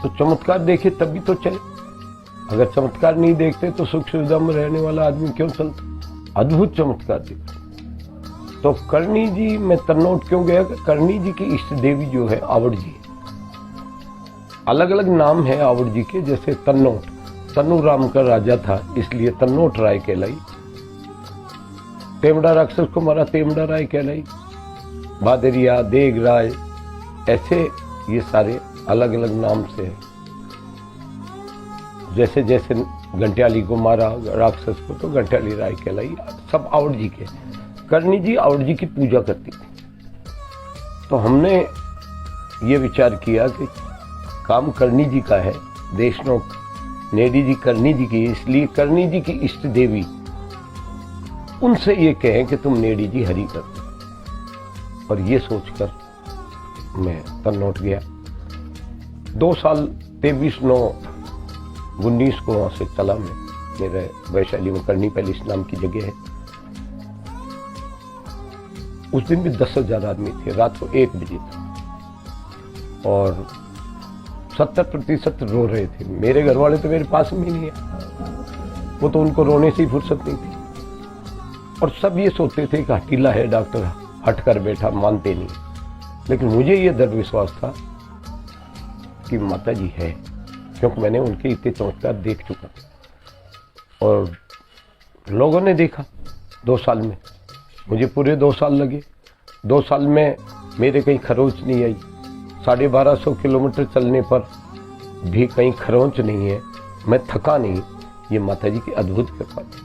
तो चमत्कार देखे तभी तो चले। अगर चमत्कार नहीं देखते तो सुख सुविधा में रहने वाला आदमी क्यों चलता? अद्भुत चमत्कार देखते। तो करणी जी में तन्नौट क्यों गया? करणी जी की इष्ट देवी जो है आवड़ जी, अलग अलग नाम है आवड़ जी के। जैसे तन्नौट, तन्नू राम का राजा था इसलिए तन्नौट राय कहलाई। तेमड़ा राक्षस को मारा, तेमड़ा राय कहलाई। बादरिया, देग राय, ऐसे ये सारे अलग अलग नाम से है। जैसे जैसे घंटियाली को मारा राक्षस को तो घंटियाली राय कहलाई। सब आवड़ जी के। करणी जी आवड़ जी की पूजा करती थी। तो हमने ये विचार किया कि काम करणी जी का है, देशनोक नेडी जी करणी जी की, इसलिए करणी जी की इष्ट देवी, उनसे ये कहें कि तुम नेडी जी हरि कर दो। और ये सोचकर मैं तन्नौट गया। 2 साल 23/9/19 को वहां से चला मैं। मेरे वैशाली में करनी पैलेस नाम की जगह है। उस दिन भी 10,000 आदमी थे। रात को 1 बजे था और 70% रो रहे थे। मेरे घर वाले तो मेरे पास में ही नहीं है, वो तो उनको रोने से ही फुर्सत नहीं थी। और सब ये सोचते थे कि हटीला है डॉक्टर, हट कर बैठा, मानते नहीं। लेकिन मुझे ये दृढ़ विश्वास था कि माता जी है, क्योंकि मैंने उनके इतने चमत्कार देख चुका। और लोगों ने देखा 2 साल में, मुझे पूरे 2 साल लगे। 2 साल में मेरे कहीं खरोंच नहीं आई। 1250 किलोमीटर चलने पर भी कहीं खरोंच नहीं है। मैं थका नहीं। ये माता जी की अद्भुत कृपा थी।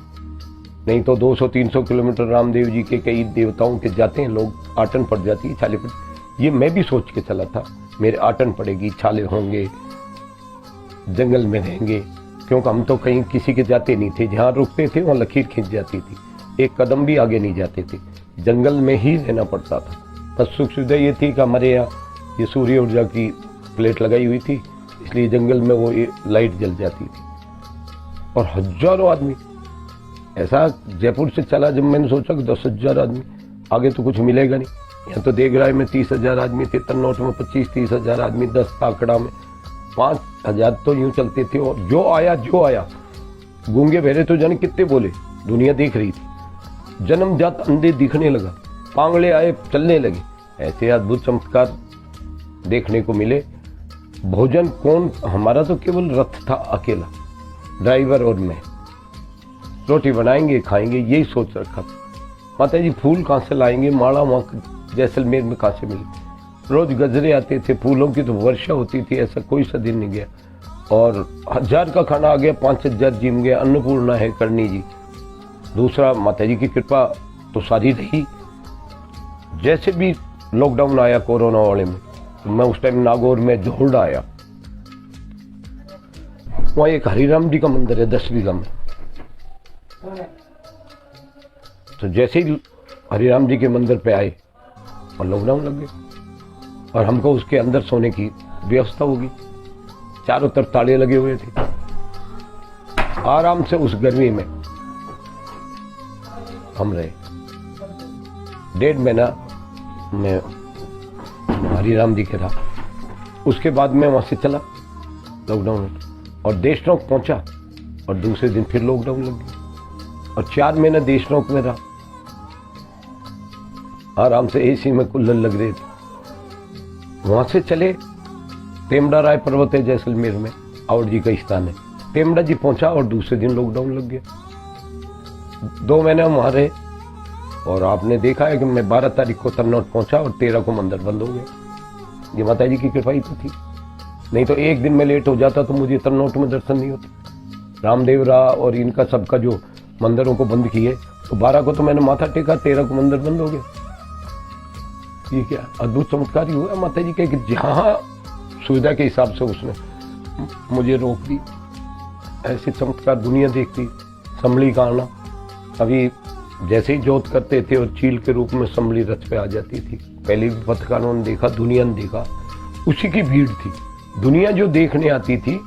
नहीं तो 200-300 किलोमीटर रामदेव जी के कई देवताओं के जाते हैं लोग, आटन पड़ जाती है, छाले पड़। ये मैं भी सोच के चला था मेरे आटन पड़ेगी, छाले होंगे, जंगल में रहेंगे, क्योंकि हम तो कहीं किसी के जाते नहीं थे। जहाँ रुकते थे वहाँ लकीर खींच जाती थी, एक कदम भी आगे नहीं जाते थे, जंगल में ही रहना पड़ता था। बस सुख सुविधा ये थी कि हमारे यहाँ ये सूर्य ऊर्जा की प्लेट लगाई हुई थी, इसलिए जंगल में वो लाइट जल जाती थी। और हजारों आदमी, ऐसा जयपुर से चला जब मैंने सोचा कि 10,000 आदमी, आगे तो कुछ मिलेगा नहीं। यहाँ तो देगराय में 30,000 आदमी थे, तन्नौट में 25-30,000 आदमी, 10 ताकड़ा में 5,000 तो यूं चलते थे। और जो आया गूंगे बहरे तो जाने कितने बोले, दुनिया देख रही थी। जन्मजात अंधे दिखने लगा, पांगड़े आए चलने लगे। ऐसे अद्भुत चमत्कार देखने को मिले। भोजन कौन, हमारा तो केवल रथ था अकेला, ड्राइवर और मैं। रोटी बनाएंगे खाएंगे यही सोच रखा था। माता जी फूल कहाँ से लाएंगे, माला वहाँ जैसलमेर में कहाँ से मिले। रोज गजरे आते थे, फूलों की तो वर्षा होती थी, ऐसा कोई सा दिन नहीं गया। और 1000 का खाना आ गया, 5,000 जिम गया। अन्नपूर्णा है करणी जी। दूसरा, माता जी की कृपा तो सारी रही। जैसे भी लॉकडाउन आया कोरोना वाले में, तो मैं उस टाइम नागौर में जोहड़ा आया। वहाँ एक हरिराम जी का मंदिर है 10 बीघा में। तो जैसे ही हरिराम जी के मंदिर पे आए और लॉकडाउन लग गया, और हमको उसके अंदर सोने की व्यवस्था होगी। चारों तरफ ताले लगे हुए थे। आराम से उस गर्मी में हम रहे। 1.5 महीना मैं हरिराम जी के रहा। उसके बाद मैं वहां से चला लॉकडाउन, और देशनोक पहुंचा, और दूसरे दिन फिर लॉकडाउन लग गया। और 4 महीने देशनोक में रहा। आराम से एसी में कूलर लग रहे थे। वहां से चले, तेमड़ा राय पर्वत है जैसलमेर में, आवड़ जी का स्थान है। तेमड़ा जी पहुंचा और दूसरे दिन लॉकडाउन लग गया। 2 महीने हम वहां रहे। और आपने देखा है कि मैं 12 तारीख को तन्नौट पहुंचा और 13 को मंदिर बंद हो गया। ये माता जी की कृपा ही तो थी। नहीं तो एक दिन में लेट हो जाता तो मुझे तन्नौट में दर्शन नहीं होता। रामदेव रा और इनका सबका जो मंदिरों को बंद किए, तो 12 को तो मैंने माथा टेका, 13 को मंदिर बंद हो गया। ये क्या अद्भुत चमत्कार ही हुआ माता जी के, कि जहाँ सुविधा के हिसाब से उसने मुझे रोक दी। ऐसे चमत्कार दुनिया देखती। संभली का आना, अभी जैसे ही जोत करते थे और चील के रूप में संभली रथ पे आ जाती थी। पहले भी पथ कानून देखा, दुनिया ने देखा, उसी की भीड़ थी। दुनिया जो देखने आती थी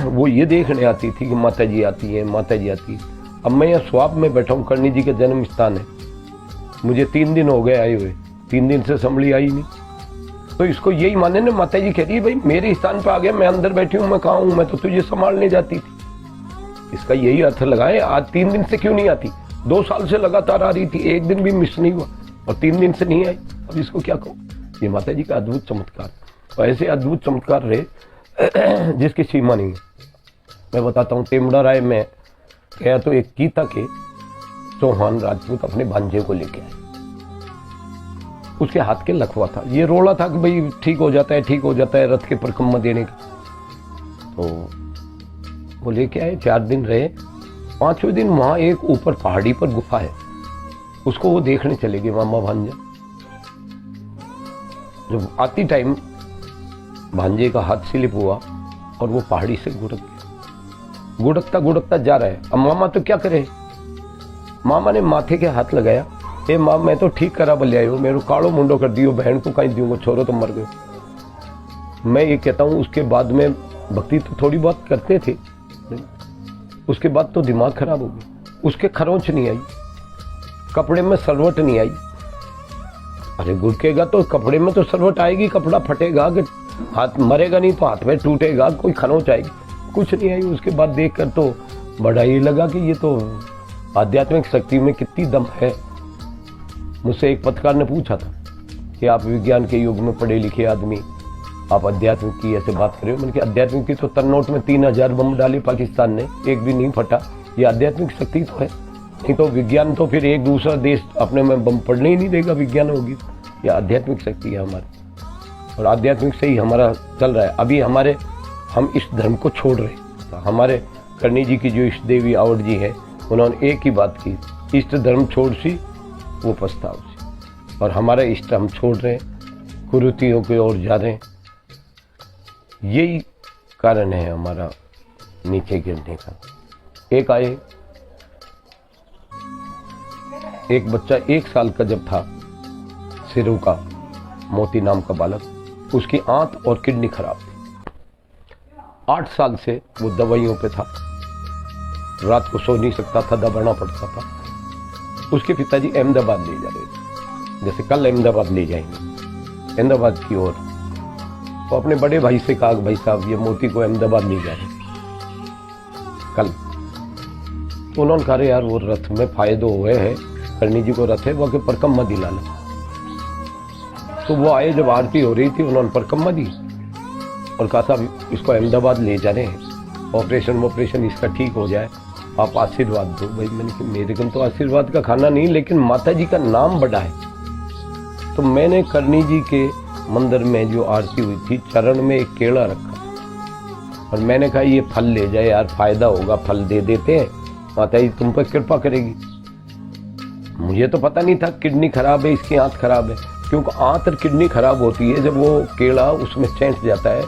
वो ये देखने आती थी कि माता जी आती है, माता जी आती है। अब मैं यहाँ स्वाब में बैठा हूँ, करणी जी का जन्म स्थान है। मुझे 3 दिन हो गए आए हुए, 3 दिन से संभली आई नहीं। तो इसको यही माने ना, माता जी कह रही है भाई मेरे स्थान पर आ गया, मैं अंदर बैठी हूं, मैं कहाँ हूं, मैं तो तुझे संभालने जाती थी। इसका यही अर्थ लगाए। आज 3 दिन से क्यों नहीं आती? 2 साल से लगातार आ रही थी, एक दिन भी मिस नहीं हुआ, और 3 दिन से नहीं आई। अब इसको क्या कहूं? ये माता जी का अद्भुत चमत्कार। और ऐसे अद्भुत चमत्कार रहे जिसकी सीमा नहीं है। मैं बताता हूँ, तेमड़ा राय में गया तो एक गीता के चौहान राजपूत अपने भांजे को लेके आए। उसके हाथ के लकवा था, ये रोड़ा था कि भाई ठीक हो जाता है, ठीक हो जाता है, रथ के परिक्रमा देने का। तो वो लेके आए, 4 दिन रहे। 5वें दिन वहां एक ऊपर पहाड़ी पर गुफा है, उसको वो देखने चले गए मामा भांजा। जब आती टाइम भांजे का हाथ स्लिप हुआ और वो पहाड़ी से गुड़क गया। गुड़कता गुड़कता जा रहा है। अब मामा तो क्या करे? मामा ने माथे के हाथ लगाया, ए माँ मैं तो ठीक करा बल आयो, मेरे काड़ो मुंडो कर दियो, बहन को कहीं दूंगा, छोरो तो मर गए। मैं ये कहता हूँ उसके बाद में भक्ति तो थोड़ी बहुत करते थे, उसके बाद तो दिमाग खराब हो गया। उसके खरोंच नहीं आई, कपड़े में सरवट नहीं आई। अरे गुड़केगा तो कपड़े में तो सरवट आएगी, कपड़ा फटेगा कि हाथ मरेगा नहीं तो हाथ में टूटेगा, कोई खरोंच आएगी, कुछ नहीं आई। उसके बाद देखकर तो बड़ा ही लगा कि ये तो आध्यात्मिक शक्ति में कितनी दम है। मुझसे एक पत्रकार ने पूछा था कि आप विज्ञान के युग में पढ़े लिखे आदमी, आप अध्यात्म की ऐसे बात कर रहे हो। मैंने कहा अध्यात्म की तो तन्नोट में 3000 बम डाले पाकिस्तान ने, एक भी नहीं फटा। ये आध्यात्मिक शक्ति तो है, नहीं तो विज्ञान तो फिर एक दूसरा देश अपने में बम पड़ने ही नहीं देगा, विज्ञान होगी। ये आध्यात्मिक शक्ति है हमारी, और आध्यात्मिक से ही हमारा चल रहा है। अभी हम इस धर्म को छोड़ रहे हैं। हमारे करणी जी की जो इष्ट देवी आवड़ जी है, उन्होंने एक ही बात की, इष्ट धर्म छोड़ सी वो पछताव सी। और हमारा इष्ट हम छोड़ रहे हैं, कुरीतियों की ओर जा रहे हैं। यही कारण है हमारा नीचे गिरने का। एक आए, एक बच्चा 1 साल का जब था, सिरू का मोती नाम का बालक, उसकी आंत और किडनी खराब थी। 8 साल से वो दवाइयों पे था, रात को सो नहीं सकता था, दबाना पड़ता था। उसके पिताजी अहमदाबाद ले जा रहे थे, जैसे कल अहमदाबाद ले जाएंगे, अहमदाबाद की ओर। तो अपने बड़े भाई से कहा भाई साहब ये मोती को अहमदाबाद ले जा रहे कल। तो उन्होंने कहा यार वो रथ में फायदे हुए हैं, करणी जी को रथ है, वो के परिक्रमा दिलाना। तो वो आए, जब आरती हो रही थी उन्होंने परिक्रमा दी और कहा साहब इसको अहमदाबाद ले जा रहे हैं, ऑपरेशन इसका ठीक हो जाए, आप आशीर्वाद दो। भाई मैंने कहा मेरे को तो आशीर्वाद का खाना नहीं, लेकिन माता जी का नाम बड़ा है। तो मैंने करणी जी के मंदिर में जो आरती हुई थी, चरण में एक केला रखा और मैंने कहा ये फल ले जाए यार, फायदा होगा, फल दे देते हैं, माता जी तुम पर कृपा करेगी। मुझे तो पता नहीं था किडनी खराब है, इसकी आंत खराब है, क्योंकि आंत और किडनी खराब होती है जब वो केला उसमें चैंट जाता है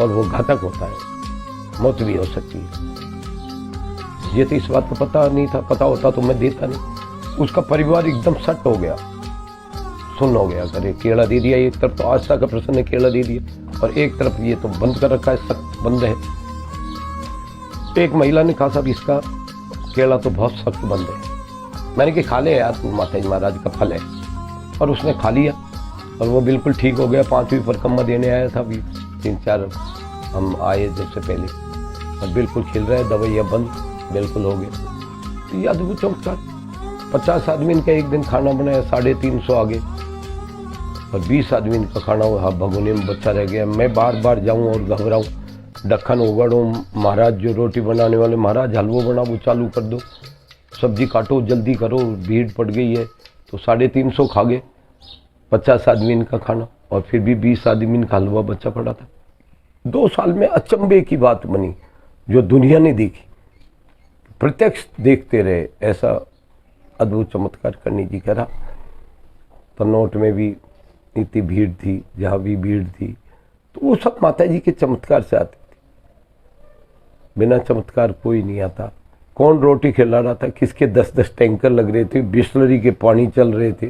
और वो घातक होता है, मौत भी हो सकती है। ये तो इस बात का पता नहीं था, पता होता तो मैं देता नहीं। उसका परिवार एकदम सट हो गया, सुन हो गया, करे केला दे दिया। एक तरफ तो आस्था का प्रश्न ने केला दे दिया और एक तरफ ये तो बंद कर रखा है, सख्त बंद है। एक महिला ने कहा साहब इसका केला तो बहुत सख्त बंद है। मैंने कहा खा ले यार, माता जी महाराज का फल है। और उसने खा लिया और वो बिल्कुल ठीक हो गया। 5वीं परिक्रमा देने आया था अभी 3-4 हम आए जब से पहले, और बिल्कुल खिल रहा है, दवाइयाँ बंद बिल्कुल हो गया। तो ये अद्भुत चमत्कार। 50 आदमी का एक दिन खाना बनाया, 350 आ गए, और 20 आदमी का खाना हुआ, भगोने में बच्चा रह गया। मैं बार बार जाऊं और घबराऊं, ढक्कन उगड़ूं, महाराज जो रोटी बनाने वाले, महाराज हलवो बना वो चालू कर दो, सब्जी काटो जल्दी करो, भीड़ पड़ गई है। तो 350 खा गए 50 आदमी का खाना, और फिर भी 20 आदमी का हलवा बच्चा पड़ा था। 2 साल में अचंभे की बात बनी जो दुनिया ने देखी, प्रत्यक्ष देखते रहे। ऐसा अद्भुत चमत्कार करणी जी करा। तन्नोट में भी इतनी भीड़ थी, जहाँ भी भीड़ थी, तो वो सब माता जी के चमत्कार से आती थी। बिना चमत्कार कोई नहीं आता। कौन रोटी खिला रहा था, किसके 10-10 टैंकर लग रहे थे, बिस्लरी के पानी चल रहे थे।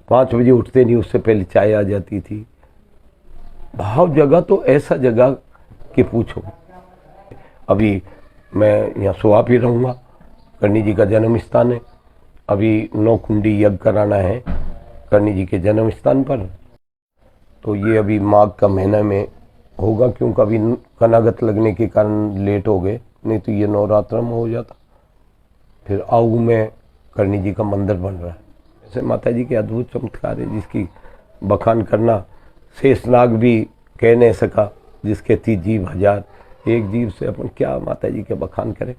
5 बजे उठते नहीं, उससे पहले चाय आ जाती थी। भाव जगह तो ऐसा जगह कि पूछो। अभी मैं यहाँ सुहा भी रहूँगा, करणी जी का जन्म स्थान है। अभी 9 कुंडी यज्ञ कराना है करणी जी के जन्म स्थान पर। तो ये अभी माघ का महीना में होगा, क्योंकि अभी कनागत लगने के कारण लेट हो गए, नहीं तो ये नवरात्र में हो जाता। फिर आऊ में करणी जी का मंदिर बन रहा है। ऐसे माता जी के अद्भुत चमत्कार है जिसकी बखान करना शेषनाग भी कह नहीं सका, जिसके 30 जीव हजार, एक जीव से अपन क्या माता जी के बखान करें।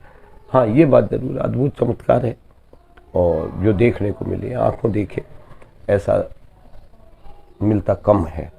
हाँ, ये बात जरूर अद्भुत चमत्कार है, और जो देखने को मिले आंखों देखे ऐसा मिलता कम है।